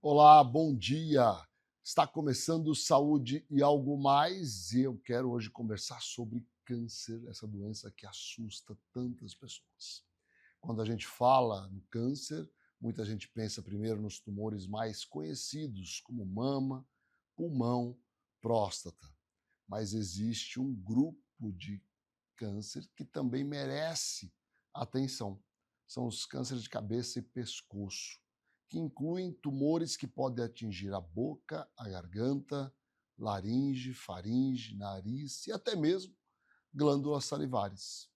Olá, bom dia. Está começando Saúde e Algo Mais e eu quero hoje conversar sobre câncer, essa doença que assusta tantas pessoas. Quando a gente fala no câncer, muita gente pensa primeiro nos tumores mais conhecidos, como mama, pulmão, próstata. Mas existe um grupo de câncer que também merece atenção. São os cânceres de cabeça e pescoço, que incluem tumores que podem atingir a boca, a garganta, laringe, faringe, nariz e até mesmo glândulas salivares.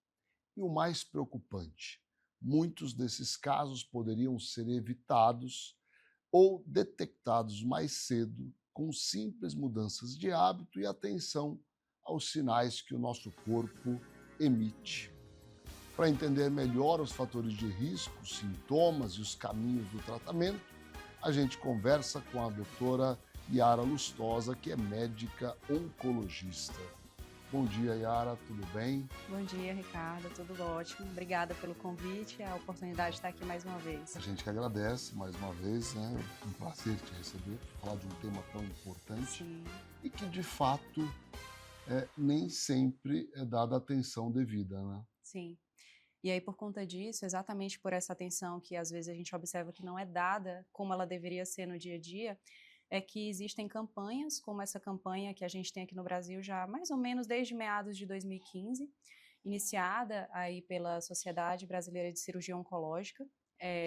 E o mais preocupante, muitos desses casos poderiam ser evitados ou detectados mais cedo com simples mudanças de hábito e atenção aos sinais que o nosso corpo emite. Para entender melhor os fatores de risco, sintomas e os caminhos do tratamento, a gente conversa com a doutora Yara Lustosa, que é médica oncologista. Bom dia, Yara, tudo bem? Bom dia, Ricardo, tudo ótimo. Obrigada pelo convite e a oportunidade de estar aqui mais uma vez. A gente que agradece mais uma vez, né? É um prazer te receber, falar de um tema tão importante. Sim, E que, de fato, nem sempre é dada atenção devida, né? sim. E aí, por conta disso, exatamente por essa atenção que às vezes a gente observa que não é dada como ela deveria ser no dia a dia, é que existem campanhas, como essa campanha que a gente tem aqui no Brasil já mais ou menos desde meados de 2015, iniciada aí pela Sociedade Brasileira de Cirurgia Oncológica,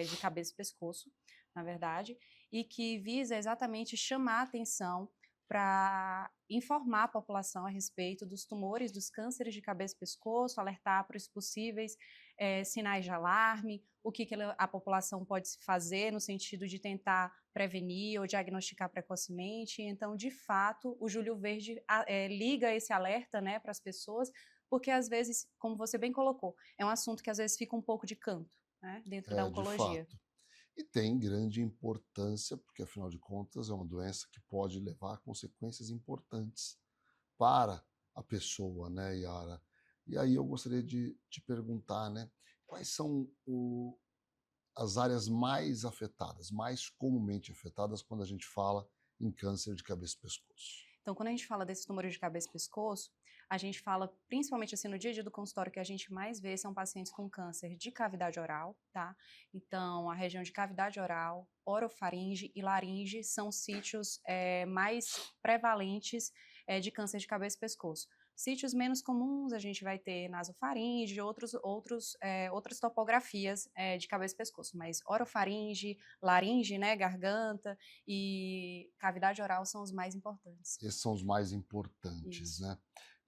de cabeça e pescoço, na verdade, e que visa exatamente chamar a atenção para informar a população a respeito dos tumores, dos cânceres de cabeça e pescoço, alertar para os possíveis sinais de alarme, o que a população pode fazer no sentido de tentar prevenir ou diagnosticar precocemente. Então, de fato, o Júlio Verde liga esse alerta, né, para as pessoas, porque às vezes, como você bem colocou, é um assunto que às vezes fica um pouco de canto, né, dentro da De oncologia. fato. E tem grande importância, porque afinal de contas é uma doença que pode levar a consequências importantes para a pessoa, né, Yara? E aí eu gostaria de te perguntar, né, quais são as áreas mais afetadas, mais comumente afetadas quando a gente fala em câncer de cabeça e pescoço? Então, quando a gente fala desses tumores de cabeça e pescoço, a gente fala, principalmente assim, no dia a dia do consultório, que a gente mais vê são pacientes com câncer de cavidade oral, tá? Então, a região de cavidade oral, orofaringe e laringe são sítios mais prevalentes de câncer de cabeça e pescoço. Sítios menos comuns a gente vai ter nasofaringe, outras topografias de cabeça e pescoço, mas orofaringe, laringe, né, garganta e cavidade oral são os mais importantes. Esses são os mais importantes, Isso, né?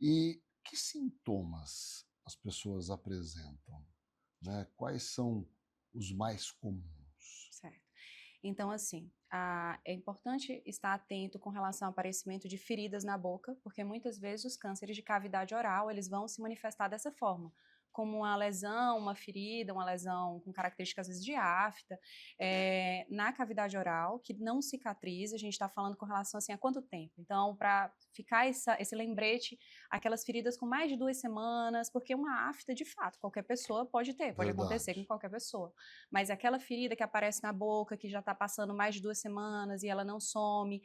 E que sintomas as pessoas apresentam, né? Quais são os mais comuns? certo. Então, assim, é importante estar atento com relação ao aparecimento de feridas na boca, porque muitas vezes os cânceres de cavidade oral, eles vão se manifestar dessa forma, como uma lesão, uma ferida, uma lesão com características às vezes de afta, na cavidade oral, que não cicatriza, a gente está falando com relação assim, a quanto tempo? Então, para ficar esse lembrete, aquelas feridas com mais de 2 semanas, porque uma afta, de fato, qualquer pessoa pode ter, pode acontecer com Verdade. qualquer pessoa. Mas aquela ferida que aparece na boca, que já está passando mais de 2 semanas e ela não some,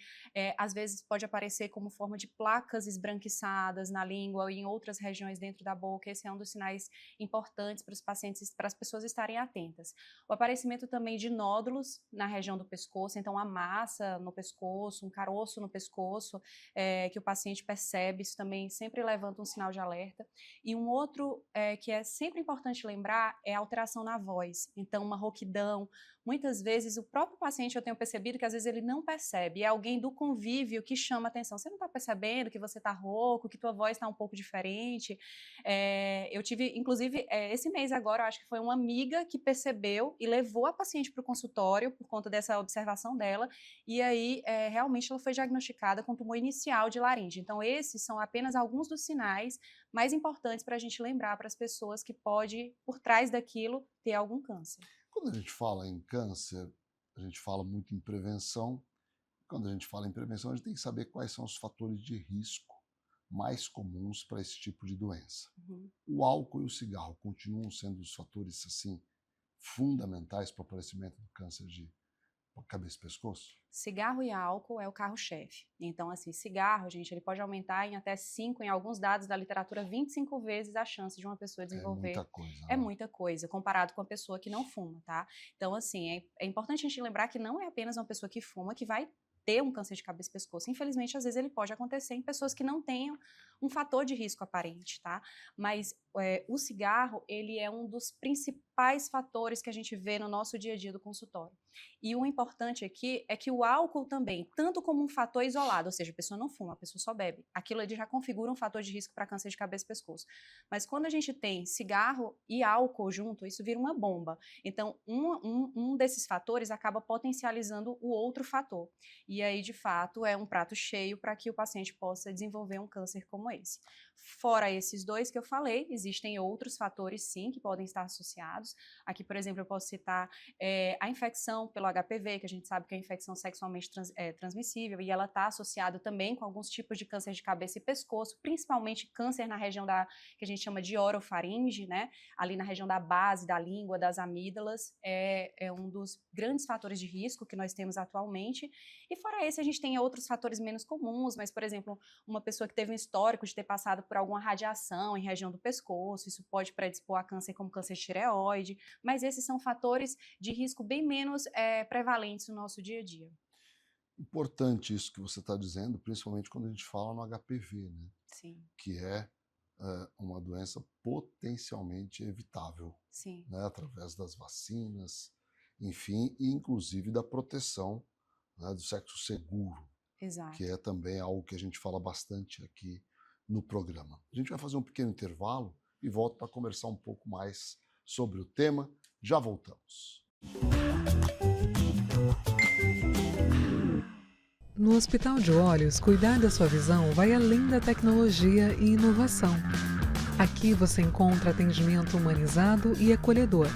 às vezes pode aparecer como forma de placas esbranquiçadas na língua ou em outras regiões dentro da boca. Esse é um dos sinais importantes para os pacientes, para as pessoas estarem atentas. O aparecimento também de nódulos na região do pescoço, então a massa no pescoço, um caroço no pescoço, que o paciente percebe, isso também sempre levanta um sinal de alerta. E um outro que é sempre importante lembrar é a alteração na voz. Então, uma rouquidão. Muitas vezes, o próprio paciente, eu tenho percebido que às vezes ele não percebe. É alguém do convívio que chama a atenção. Você não está percebendo que você está rouco, que tua voz está um pouco diferente? Eu tive, inclusive, esse mês agora, eu acho que foi uma amiga que percebeu e levou a paciente para o consultório por conta dessa observação dela. E aí, realmente, ela foi diagnosticada com tumor inicial de laringe. Então, esses são apenas alguns dos sinais mais importantes para a gente lembrar para as pessoas que pode, por trás daquilo, ter algum câncer. Quando a gente fala em câncer, a gente fala muito em prevenção. Quando a gente fala em prevenção, a gente tem que saber quais são os fatores de risco mais comuns para esse tipo de doença. Uhum. O álcool e o cigarro continuam sendo os fatores assim fundamentais para o aparecimento do câncer de cabeça e pescoço? Cigarro e álcool é o carro-chefe. Então, assim, cigarro, gente, ele pode aumentar em até 5, em alguns dados da literatura, 25 vezes a chance de uma pessoa desenvolver. É muita coisa. É Né? muita coisa, comparado com a pessoa que não fuma, tá? Então, assim, é importante a gente lembrar que não é apenas uma pessoa que fuma que vai ter um câncer de cabeça e pescoço. Infelizmente, às vezes ele pode acontecer em pessoas que não tenham um fator de risco aparente, tá? Mas o cigarro, ele é um dos principais fatores que a gente vê no nosso dia a dia do consultório. E o importante aqui é que o álcool também, tanto como um fator isolado, ou seja, a pessoa não fuma, a pessoa só bebe, aquilo ali já configura um fator de risco para câncer de cabeça e pescoço. Mas quando a gente tem cigarro e álcool junto, isso vira uma bomba. Então, um desses fatores acaba potencializando o outro fator. E aí, de fato, é um prato cheio para que o paciente possa desenvolver um câncer como esse. Fora esses dois que eu falei, existem outros fatores, sim, que podem estar associados. Aqui, por exemplo, eu posso citar a infecção pelo HPV, que a gente sabe que é a infecção sexualmente transmissível, e ela está associada também com alguns tipos de câncer de cabeça e pescoço, principalmente câncer na região que a gente chama de orofaringe, né? Ali na região da base da língua, das amígdalas, é um dos grandes fatores de risco que nós temos atualmente. E fora esse, a gente tem outros fatores menos comuns, mas, por exemplo, uma pessoa que teve um histórico de ter passado por alguma radiação em região do pescoço, isso pode predispor a câncer como câncer de tireoide, mas esses são fatores de risco bem menos prevalentes no nosso dia a dia. Importante isso que você está dizendo, principalmente quando a gente fala no HPV, né? Sim. Que é uma doença potencialmente evitável. Sim. Né? Através das vacinas, enfim, e inclusive da proteção, né, do sexo seguro. Exato. Que é também algo que a gente fala bastante aqui no programa. A gente vai fazer um pequeno intervalo e volto para conversar um pouco mais sobre o tema. Já voltamos. No Hospital de Olhos, cuidar da sua visão vai além da tecnologia e inovação. Aqui você encontra atendimento humanizado e acolhedor.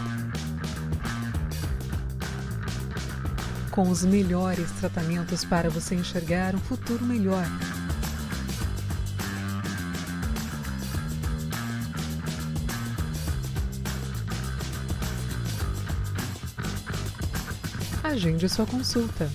Com os melhores tratamentos para você enxergar um futuro melhor. Agende sua consulta.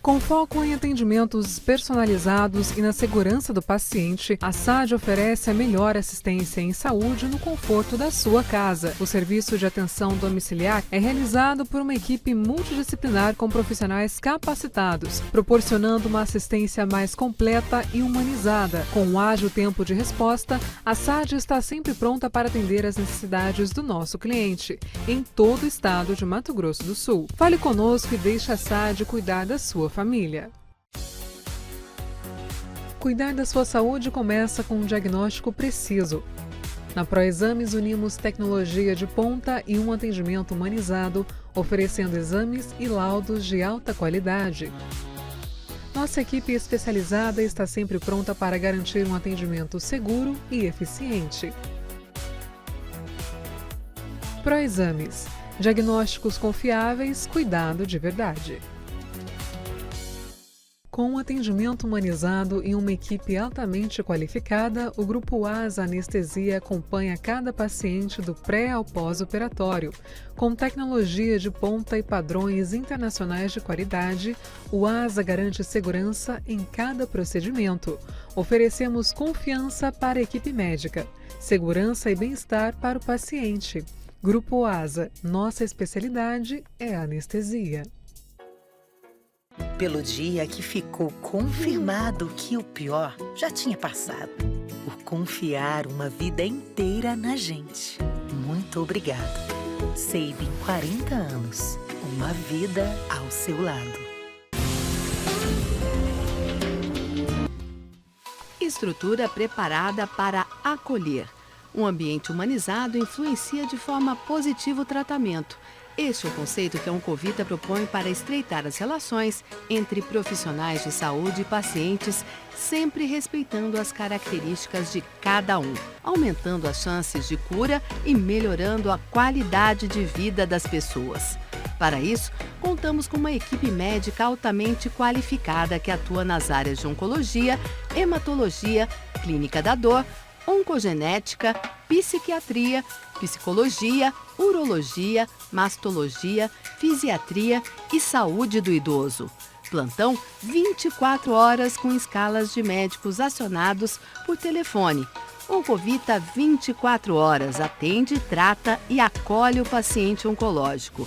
Com foco em atendimentos personalizados e na segurança do paciente, a SAD oferece a melhor assistência em saúde no conforto da sua casa. O serviço de atenção domiciliar é realizado por uma equipe multidisciplinar com profissionais capacitados, proporcionando uma assistência mais completa e humanizada. Com um ágil tempo de resposta, a SAD está sempre pronta para atender as necessidades do nosso cliente, em todo o estado de Mato Grosso do Sul. Fale conosco e deixe a SAD cuidar da sua família. Cuidar da sua saúde começa com um diagnóstico preciso. Na Proexames unimos tecnologia de ponta e um atendimento humanizado, oferecendo exames e laudos de alta qualidade. Nossa equipe especializada está sempre pronta para garantir um atendimento seguro e eficiente. Proexames. Diagnósticos confiáveis, cuidado de verdade. Com um atendimento humanizado e uma equipe altamente qualificada, o Grupo ASA Anestesia acompanha cada paciente do pré ao pós-operatório. Com tecnologia de ponta e padrões internacionais de qualidade, o ASA garante segurança em cada procedimento. Oferecemos confiança para a equipe médica, segurança e bem-estar para o paciente. Grupo ASA, nossa especialidade é a anestesia. Pelo dia que ficou confirmado que o pior já tinha passado. Por confiar uma vida inteira na gente. Muito obrigado. Sabin 40 anos. Uma vida ao seu lado. Estrutura preparada para acolher. Um ambiente humanizado influencia de forma positiva o tratamento. Este é o conceito que a Oncovita propõe para estreitar as relações entre profissionais de saúde e pacientes, sempre respeitando as características de cada um, aumentando as chances de cura e melhorando a qualidade de vida das pessoas. Para isso, contamos com uma equipe médica altamente qualificada que atua nas áreas de oncologia, hematologia, clínica da dor, oncogenética, psiquiatria, psicologia, urologia, mastologia, fisiatria e saúde do idoso. Plantão 24 horas com escalas de médicos acionados por telefone. Oncovita 24 horas atende, trata e acolhe o paciente oncológico.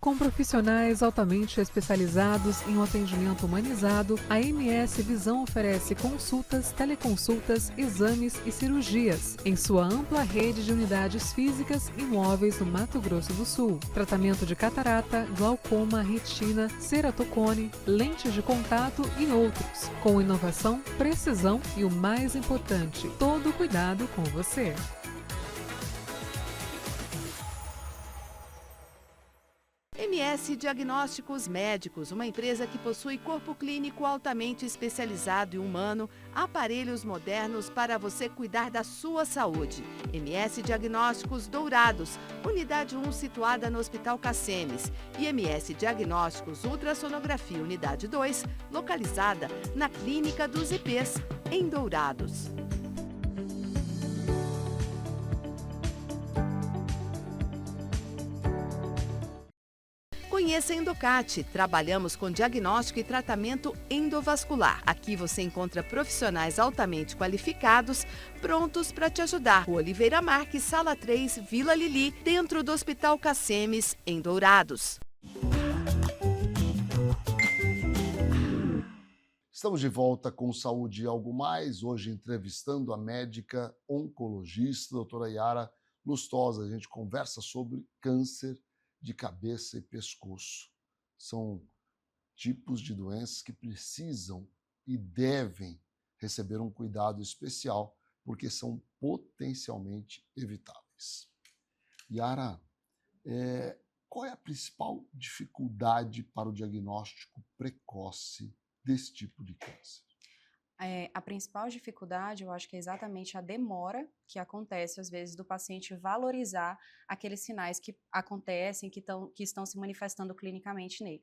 Com profissionais altamente especializados em um atendimento humanizado, a MS Visão oferece consultas, teleconsultas, exames e cirurgias em sua ampla rede de unidades físicas e móveis no Mato Grosso do Sul. Tratamento de catarata, glaucoma, retina, ceratocone, lentes de contato e outros. Com inovação, precisão e o mais importante, todo cuidado com você. MS Diagnósticos Médicos, uma empresa que possui corpo clínico altamente especializado e humano, aparelhos modernos para você cuidar da sua saúde. MS Diagnósticos Dourados, unidade 1 situada no Hospital Cassemes. E MS Diagnósticos Ultrassonografia, unidade 2, localizada na Clínica dos IPs, em Dourados. Conheça a Endocate. Trabalhamos com diagnóstico e tratamento endovascular. Aqui você encontra profissionais altamente qualificados, prontos para te ajudar. Rua Oliveira Marques, Sala 3, Vila Lili, dentro do Hospital Cassemes, em Dourados. Estamos de volta com Saúde e Algo Mais, hoje entrevistando a médica oncologista, doutora Yara Lustosa. A gente conversa sobre câncer de cabeça e pescoço. São tipos de doenças que precisam e devem receber um cuidado especial, porque são potencialmente evitáveis. Yara, qual é a principal dificuldade para o diagnóstico precoce desse tipo de câncer? A principal dificuldade, eu acho que é exatamente a demora que acontece, às vezes, do paciente valorizar aqueles sinais que acontecem, que estão se manifestando clinicamente nele.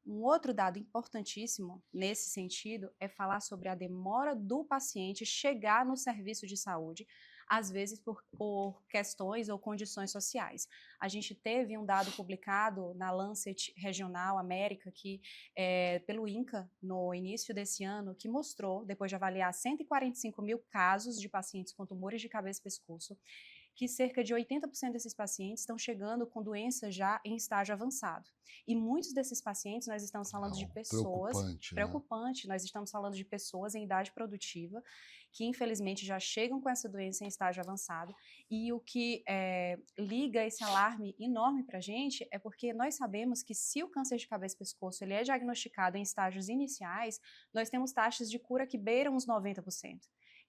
Um outro dado importantíssimo nesse sentido é falar sobre a demora do paciente chegar no serviço de saúde, às vezes por questões ou condições sociais. A gente teve um dado publicado na Lancet Regional América, pelo INCA, no início desse ano, que mostrou, depois de avaliar 145 mil casos de pacientes com tumores de cabeça e pescoço, que cerca de 80% desses pacientes estão chegando com doença já em estágio avançado. E muitos desses pacientes, nós estamos falando de pessoas... Preocupante, nós estamos falando de pessoas em idade produtiva, que infelizmente já chegam com essa doença em estágio avançado, e o que liga esse alarme enorme para a gente é porque nós sabemos que se o câncer de cabeça e pescoço ele é diagnosticado em estágios iniciais, nós temos taxas de cura que beiram os 90%.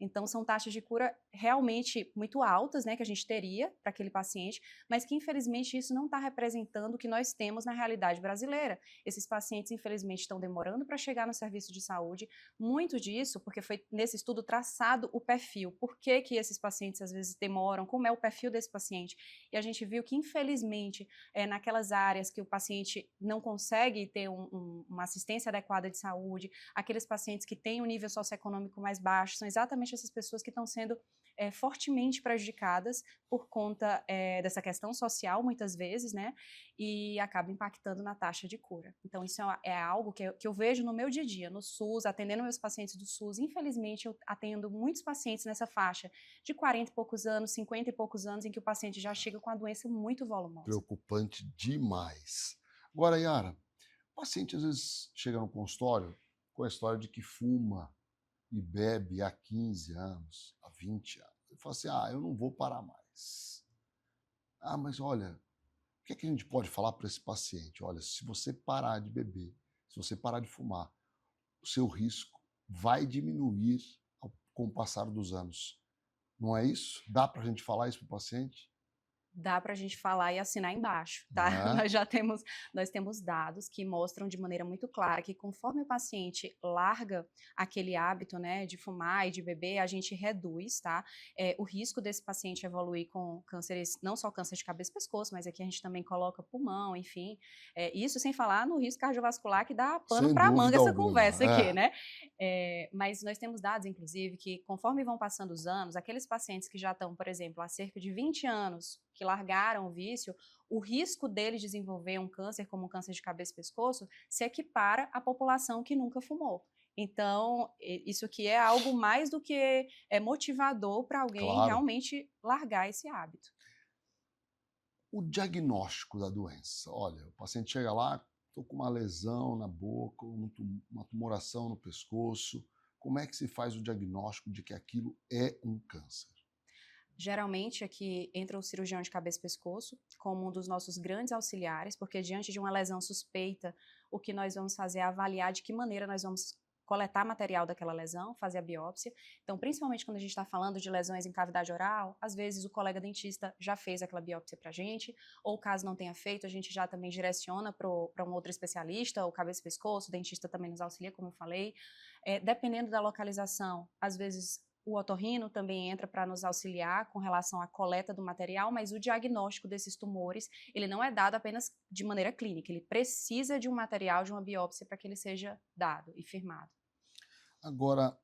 Então, são taxas de cura realmente muito altas, né, que a gente teria para aquele paciente, mas que, infelizmente, isso não está representando o que nós temos na realidade brasileira. Esses pacientes, infelizmente, estão demorando para chegar no serviço de saúde. Muito disso, porque foi nesse estudo traçado o perfil. Por que esses pacientes, às vezes, demoram? Como é o perfil desse paciente? E a gente viu que, infelizmente, naquelas áreas que o paciente não consegue ter uma assistência adequada de saúde, aqueles pacientes que têm um nível socioeconômico mais baixo, são exatamente essas pessoas que estão sendo fortemente prejudicadas por conta dessa questão social, muitas vezes, né, e acaba impactando na taxa de cura. Então, isso é algo que eu vejo no meu dia a dia, no SUS, atendendo meus pacientes do SUS. Infelizmente, eu atendo muitos pacientes nessa faixa de 40 e poucos anos, 50 e poucos anos, em que o paciente já chega com a doença muito volumosa. Preocupante demais. Agora, Yara, o paciente às vezes chega no consultório com a história de que fuma e bebe há 15 anos, há 20 anos. Ele fala assim, eu não vou parar mais. Mas olha, o que é que a gente pode falar para esse paciente? Olha, se você parar de beber, se você parar de fumar, o seu risco vai diminuir com o passar dos anos. Não é isso? Dá para a gente falar isso para o paciente? Dá para a gente falar e assinar embaixo, tá? Nós temos dados que mostram de maneira muito clara que conforme o paciente larga aquele hábito, né, de fumar e de beber, a gente reduz, tá? O risco desse paciente evoluir com cânceres, não só câncer de cabeça e pescoço, mas aqui a gente também coloca pulmão, enfim. Isso sem falar no risco cardiovascular, que dá pano para manga essa conversa aqui, né? Mas nós temos dados, inclusive, que conforme vão passando os anos, aqueles pacientes que já estão, por exemplo, há cerca de 20 anos, que largaram o vício, o risco deles desenvolver um câncer como um câncer de cabeça e pescoço se equipara à população que nunca fumou. Então, isso aqui é algo mais do que motivador para alguém realmente largar esse hábito. O diagnóstico da doença. Olha, o paciente chega lá, estou com uma lesão na boca, uma tumoração no pescoço. Como é que se faz o diagnóstico de que aquilo é um câncer? Geralmente aqui entra o cirurgião de cabeça e pescoço como um dos nossos grandes auxiliares, porque diante de uma lesão suspeita, o que nós vamos fazer é avaliar de que maneira nós vamos coletar material daquela lesão, fazer a biópsia. Então, principalmente quando a gente está falando de lesões em cavidade oral, às vezes o colega dentista já fez aquela biópsia para a gente, ou caso não tenha feito, a gente já também direciona para um outro especialista, o cabeça e pescoço, o dentista também nos auxilia, como eu falei. Dependendo da localização, às vezes o otorrino também entra para nos auxiliar com relação à coleta do material, mas o diagnóstico desses tumores, ele não é dado apenas de maneira clínica, ele precisa de um material, de uma biópsia para que ele seja dado e firmado. Agora,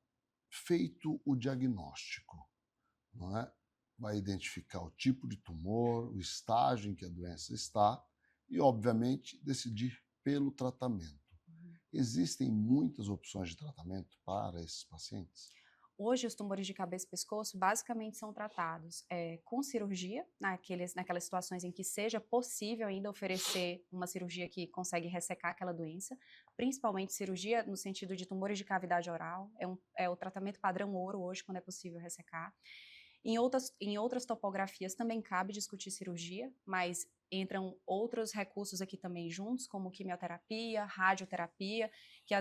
feito o diagnóstico, não é? Vai identificar o tipo de tumor, o estágio em que a doença está e, obviamente, decidir pelo tratamento. Existem muitas opções de tratamento para esses pacientes? Hoje, os tumores de cabeça e pescoço basicamente são tratados com cirurgia, naquelas situações em que seja possível ainda oferecer uma cirurgia que consegue ressecar aquela doença, principalmente cirurgia no sentido de tumores de cavidade oral, é o tratamento padrão ouro hoje, quando é possível ressecar. Em outras topografias também cabe discutir cirurgia, mas entram outros recursos aqui também juntos, como quimioterapia, radioterapia, que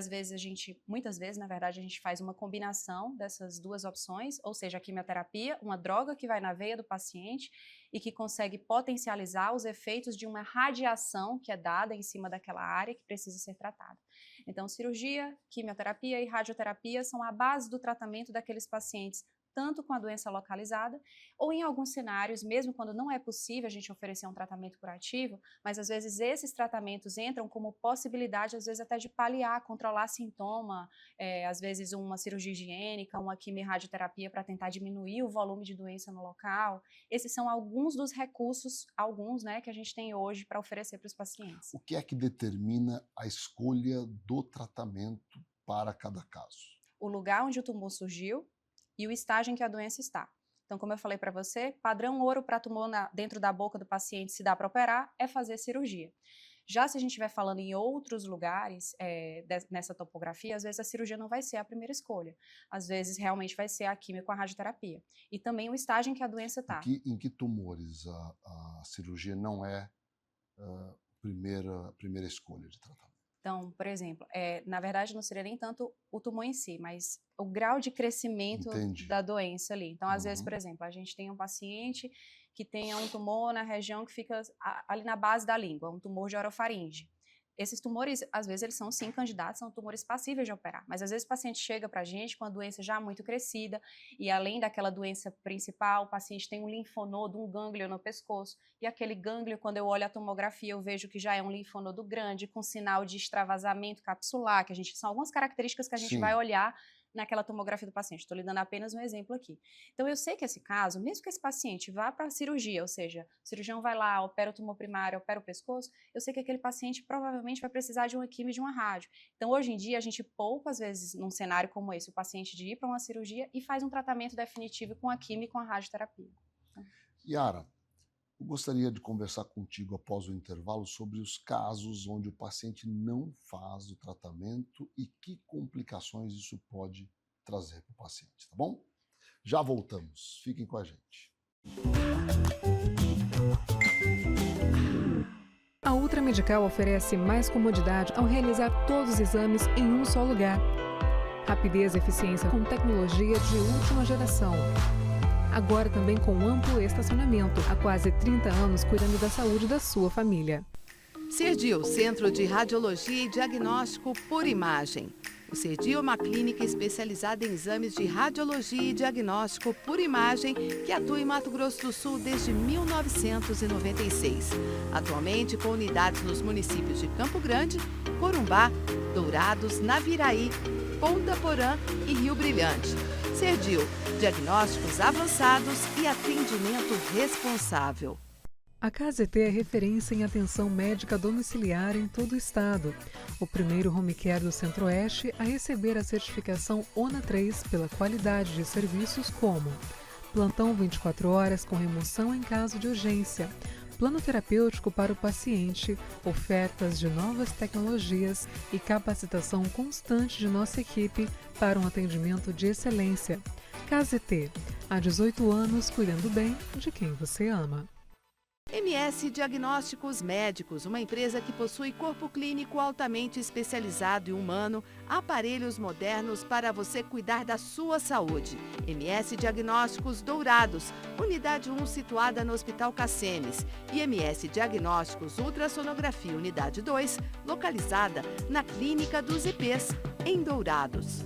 muitas vezes, na verdade, a gente faz uma combinação dessas duas opções, ou seja, a quimioterapia, uma droga que vai na veia do paciente e que consegue potencializar os efeitos de uma radiação que é dada em cima daquela área que precisa ser tratada. Então, cirurgia, quimioterapia e radioterapia são a base do tratamento daqueles pacientes, tanto com a doença localizada, ou em alguns cenários, mesmo quando não é possível a gente oferecer um tratamento curativo, mas às vezes esses tratamentos entram como possibilidade, às vezes até de paliar, controlar sintoma, às vezes uma cirurgia higiênica, uma quimio-radioterapia para tentar diminuir o volume de doença no local. Esses são alguns dos recursos, né, que a gente tem hoje para oferecer para os pacientes. O que é que determina a escolha do tratamento para cada caso? O lugar onde o tumor surgiu e o estágio em que a doença está. Então, como eu falei para você, padrão ouro para tumor dentro da boca do paciente, se dá para operar, é fazer cirurgia. Já se a gente estiver falando em outros lugares, nessa topografia, às vezes a cirurgia não vai ser a primeira escolha. Às vezes, realmente vai ser a quimio com a radioterapia. E também o estágio em que a doença está. Em que tumores a cirurgia não é a primeira escolha de tratamento? Então, por exemplo, na verdade não seria nem tanto o tumor em si, mas o grau de crescimento da doença ali. Então, às vezes, por exemplo, a gente tem um paciente que tenha um tumor na região que fica ali na base da língua, um tumor de orofaringe. Esses tumores, às vezes, eles são sim candidatos, são tumores passíveis de operar, mas às vezes o paciente chega para a gente com a doença já muito crescida e além daquela doença principal, o paciente tem um linfonodo, um gânglio no pescoço e aquele gânglio, quando eu olho a tomografia, eu vejo que já é um linfonodo grande com sinal de extravasamento capsular, são algumas características que a gente vai olhar naquela tomografia do paciente. Estou lhe dando apenas um exemplo aqui. Então, eu sei que esse caso, mesmo que esse paciente vá para a cirurgia, ou seja, o cirurgião vai lá, opera o tumor primário, opera o pescoço, eu sei que aquele paciente provavelmente vai precisar de uma quimio e de uma rádio. Então, hoje em dia, a gente poupa, às vezes, num cenário como esse, o paciente de ir para uma cirurgia e faz um tratamento definitivo com a quimio e com a radioterapia. Yara, eu gostaria de conversar contigo após o intervalo sobre os casos onde o paciente não faz o tratamento e que complicações isso pode trazer para o paciente, tá bom? Já voltamos, fiquem com a gente. A Ultra Medical oferece mais comodidade ao realizar todos os exames em um só lugar. Rapidez e eficiência com tecnologia de última geração. agora também com amplo estacionamento, há quase 30 anos cuidando da saúde da sua família. Cerdil, Centro de Radiologia e Diagnóstico por Imagem. O Cerdil é uma clínica especializada em exames de radiologia e diagnóstico por imagem que atua em Mato Grosso do Sul desde 1996. Atualmente com unidades nos municípios de Campo Grande, Corumbá, Dourados, Naviraí, Ponta Porã e Rio Brilhante. Cerdil, diagnósticos avançados e atendimento responsável. A KZT é referência em atenção médica domiciliar em todo o estado. O primeiro home care do Centro-Oeste a receber a certificação ONA 3 pela qualidade de serviços como plantão 24 horas com remoção em caso de urgência, plano terapêutico para o paciente, ofertas de novas tecnologias e capacitação constante de nossa equipe para um atendimento de excelência. KZT, há 18 anos cuidando bem de quem você ama. MS Diagnósticos Médicos, uma empresa que possui corpo clínico altamente especializado e humano, aparelhos modernos para você cuidar da sua saúde. MS Diagnósticos Dourados, unidade 1 situada no Hospital Cassemes. E MS Diagnósticos Ultrassonografia, unidade 2, localizada na Clínica dos IPs, em Dourados.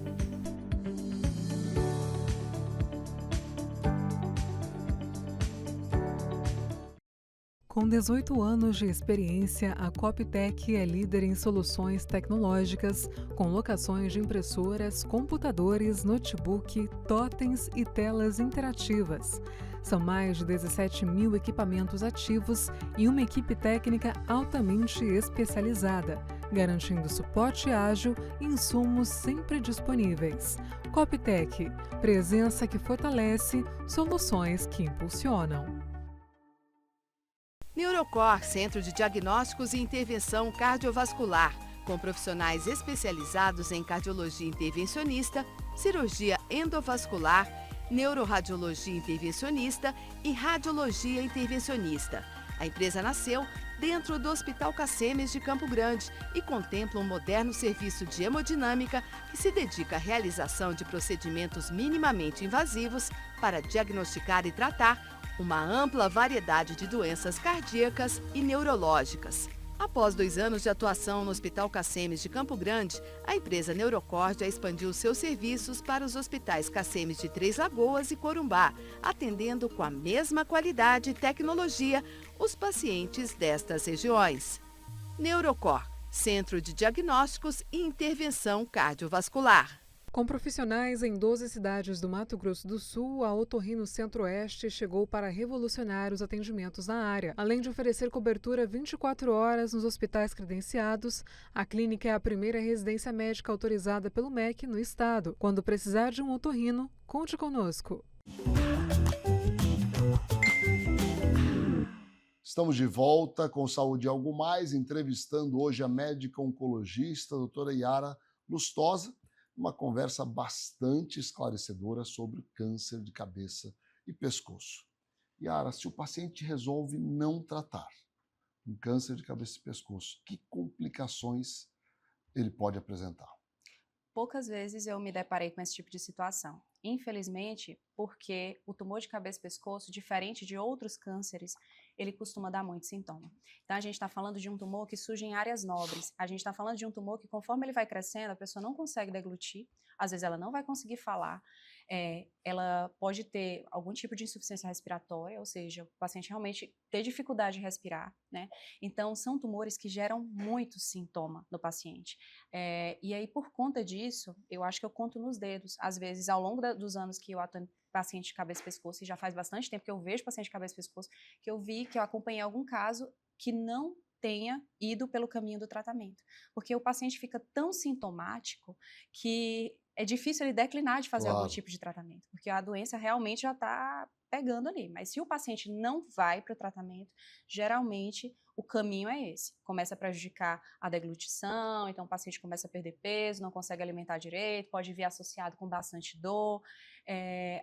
Com 18 anos de experiência, a Coptec é líder em soluções tecnológicas, com locações de impressoras, computadores, notebook, totens e telas interativas. São mais de 17 mil equipamentos ativos e uma equipe técnica altamente especializada, garantindo suporte ágil e insumos sempre disponíveis. Coptec, presença que fortalece, soluções que impulsionam. Neurocor, Centro de Diagnósticos e Intervenção Cardiovascular, com profissionais especializados em cardiologia intervencionista, cirurgia endovascular, neuroradiologia intervencionista e radiologia intervencionista. A empresa nasceu dentro do Hospital Cassemes de Campo Grande e contempla um moderno serviço de hemodinâmica que se dedica à realização de procedimentos minimamente invasivos para diagnosticar e tratar uma ampla variedade de doenças cardíacas e neurológicas. Após 2 anos de atuação no Hospital Cassemes de Campo Grande, a empresa Neurocor já expandiu seus serviços para os hospitais Cassemes de Três Lagoas e Corumbá, atendendo com a mesma qualidade e tecnologia os pacientes destas regiões. Neurocor, Centro de Diagnósticos e Intervenção Cardiovascular. Com profissionais em 12 cidades do Mato Grosso do Sul, a Otorrino Centro-Oeste chegou para revolucionar os atendimentos na área. Além de oferecer cobertura 24 horas nos hospitais credenciados, a clínica é a primeira residência médica autorizada pelo MEC no estado. Quando precisar de um otorrino, conte conosco. Estamos de volta com Saúde e Algo Mais, entrevistando hoje a médica oncologista, a doutora Yara Lustosa, uma conversa bastante esclarecedora sobre câncer de cabeça e pescoço. Yara, se o paciente resolve não tratar um câncer de cabeça e pescoço, que complicações ele pode apresentar? Poucas vezes eu me deparei com esse tipo de situação. Infelizmente, porque o tumor de cabeça e pescoço, diferente de outros cânceres, ele costuma dar muito sintoma. Então, a gente está falando de um tumor que surge em áreas nobres. A gente está falando de um tumor que, conforme ele vai crescendo, a pessoa não consegue deglutir, às vezes ela não vai conseguir falar, ela pode ter algum tipo de insuficiência respiratória, ou seja, o paciente realmente ter dificuldade de respirar, né? Então, são tumores que geram muito sintoma no paciente. E aí, por conta disso, eu acho que eu conto nos dedos, às vezes, ao longo dos anos que eu atuo paciente de cabeça e pescoço, e já faz bastante tempo que eu vejo paciente de cabeça e pescoço, que eu acompanhei algum caso que não tenha ido pelo caminho do tratamento. Porque o paciente fica tão sintomático que é difícil ele declinar de fazer algum tipo de tratamento, porque a doença realmente já está pegando ali. Mas se o paciente não vai para o tratamento, geralmente o caminho é esse. Começa a prejudicar a deglutição, então o paciente começa a perder peso, não consegue alimentar direito, pode vir associado com bastante dor.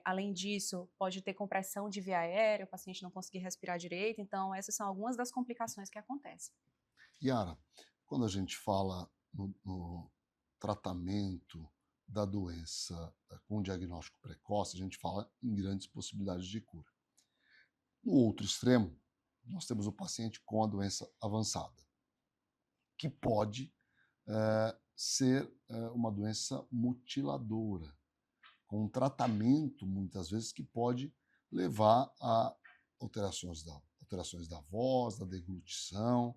Além disso, pode ter compressão de via aérea, o paciente não conseguir respirar direito. Então, essas são algumas das complicações que acontecem. Yara, quando a gente fala no tratamento da doença com diagnóstico precoce, a gente fala em grandes possibilidades de cura. No outro extremo, nós temos o paciente com a doença avançada, que pode ser uma doença mutiladora, com um tratamento, muitas vezes, que pode levar a alterações da voz, da deglutição,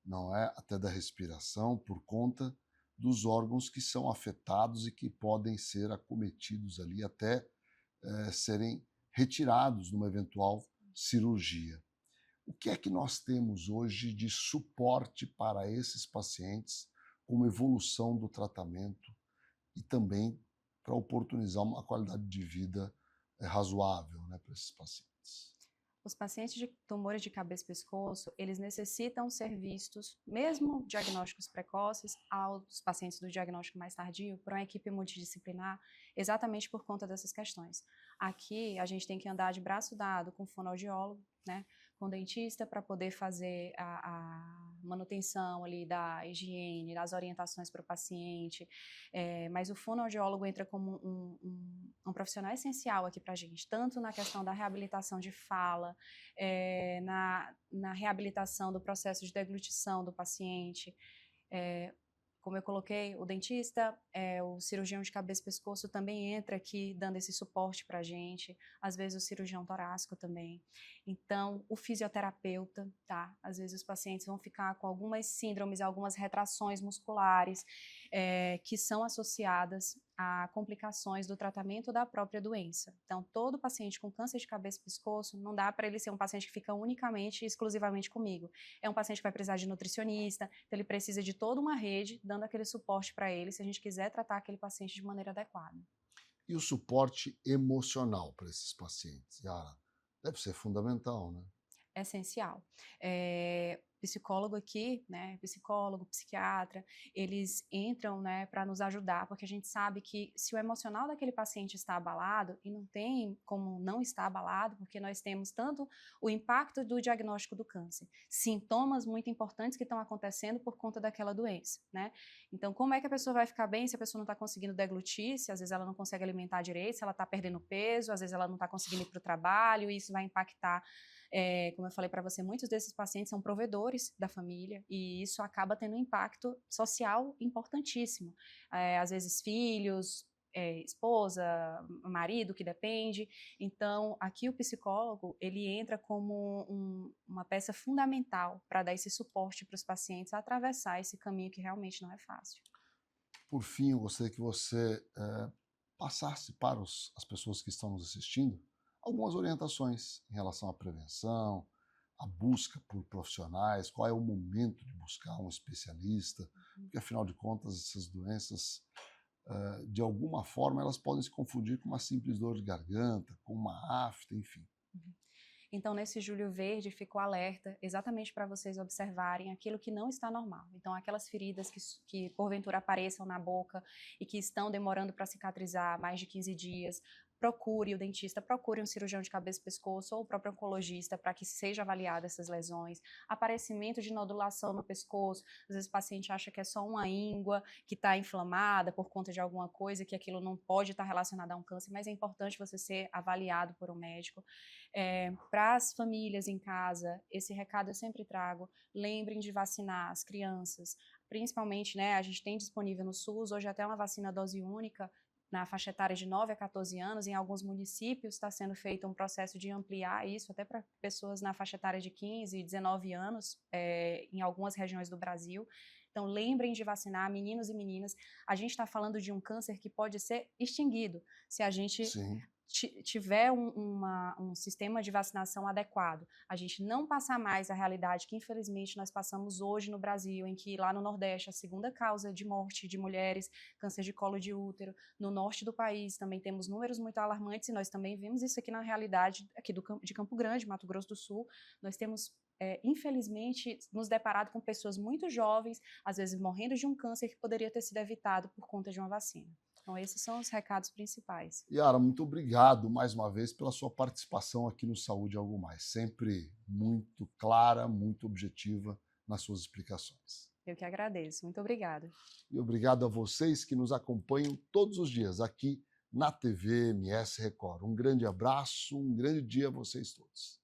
não é? Até da respiração, por conta dos órgãos que são afetados e que podem ser acometidos ali até serem retirados numa eventual cirurgia. O que é que nós temos hoje de suporte para esses pacientes, como evolução do tratamento e também para oportunizar uma qualidade de vida razoável, né, para esses pacientes? Os pacientes de tumores de cabeça e pescoço, eles necessitam ser vistos, mesmo diagnósticos precoces, aos pacientes do diagnóstico mais tardio, por uma equipe multidisciplinar, exatamente por conta dessas questões. Aqui, a gente tem que andar de braço dado com o fonoaudiólogo, né, com o dentista, para poder fazer a manutenção ali da higiene, das orientações para o paciente, mas o fonoaudiólogo entra como um profissional essencial aqui para a gente, tanto na questão da reabilitação de fala, na reabilitação do processo de deglutição do paciente, como eu coloquei, o dentista, o cirurgião de cabeça e pescoço também entra aqui dando esse suporte para a gente, às vezes o cirurgião torácico também. Então, o fisioterapeuta, tá? Às vezes os pacientes vão ficar com algumas síndromes, algumas retrações musculares que são associadas a complicações do tratamento da própria doença. Então, todo paciente com câncer de cabeça e pescoço, não dá para ele ser um paciente que fica unicamente e exclusivamente comigo. É um paciente que vai precisar de nutricionista, então ele precisa de toda uma rede dando aquele suporte para ele, se a gente quiser tratar aquele paciente de maneira adequada. E o suporte emocional para esses pacientes, Yara, deve ser fundamental, né? Essencial. Psicólogo aqui, né, psicólogo, psiquiatra, eles entram, né, para nos ajudar, porque a gente sabe que se o emocional daquele paciente está abalado, e não tem como não estar abalado, porque nós temos tanto o impacto do diagnóstico do câncer, sintomas muito importantes que estão acontecendo por conta daquela doença, né? Então, como é que a pessoa vai ficar bem se a pessoa não está conseguindo deglutir, se às vezes ela não consegue alimentar direito, se ela está perdendo peso, às vezes ela não está conseguindo ir para o trabalho, e isso vai impactar. Como eu falei para você, muitos desses pacientes são provedores da família e isso acaba tendo um impacto social importantíssimo. Às vezes filhos, esposa, marido que depende. Então, aqui o psicólogo, ele entra como uma peça fundamental para dar esse suporte para os pacientes a atravessar esse caminho que realmente não é fácil. Por fim, eu gostaria que você passasse para as pessoas que estão nos assistindo algumas orientações em relação à prevenção, à busca por profissionais, qual é o momento de buscar um especialista, porque afinal de contas essas doenças, de alguma forma, elas podem se confundir com uma simples dor de garganta, com uma afta, enfim. Então, nesse Julho Verde, ficou alerta exatamente para vocês observarem aquilo que não está normal. Então, aquelas feridas que porventura apareçam na boca e que estão demorando para cicatrizar mais de 15 dias, procure o dentista, procure um cirurgião de cabeça e pescoço ou o próprio oncologista para que seja avaliada essas lesões. Aparecimento de nodulação no pescoço, às vezes o paciente acha que é só uma íngua que está inflamada por conta de alguma coisa, que aquilo não pode estar relacionado a um câncer, mas é importante você ser avaliado por um médico. Para as famílias em casa, esse recado eu sempre trago, lembrem de vacinar as crianças, principalmente, né, a gente tem disponível no SUS, hoje até uma vacina dose única, na faixa etária de 9 a 14 anos, em alguns municípios está sendo feito um processo de ampliar isso até para pessoas na faixa etária de 15 e 19 anos, em algumas regiões do Brasil. Então, lembrem de vacinar meninos e meninas. A gente está falando de um câncer que pode ser extinguido se a gente tiver um sistema de vacinação adequado. A gente não passar mais a realidade que, infelizmente, nós passamos hoje no Brasil, em que lá no Nordeste, a segunda causa de morte de mulheres, câncer de colo de útero. No norte do país também temos números muito alarmantes e nós também vemos isso aqui na realidade aqui de Campo Grande, Mato Grosso do Sul. Nós temos infelizmente, nos deparado com pessoas muito jovens, às vezes morrendo de um câncer que poderia ter sido evitado por conta de uma vacina. Então, esses são os recados principais. Yara, muito obrigado mais uma vez pela sua participação aqui no Saúde Algo Mais. Sempre muito clara, muito objetiva nas suas explicações. Eu que agradeço. Muito obrigada. E obrigado a vocês que nos acompanham todos os dias aqui na TV MS Record. Um grande abraço, um grande dia a vocês todos.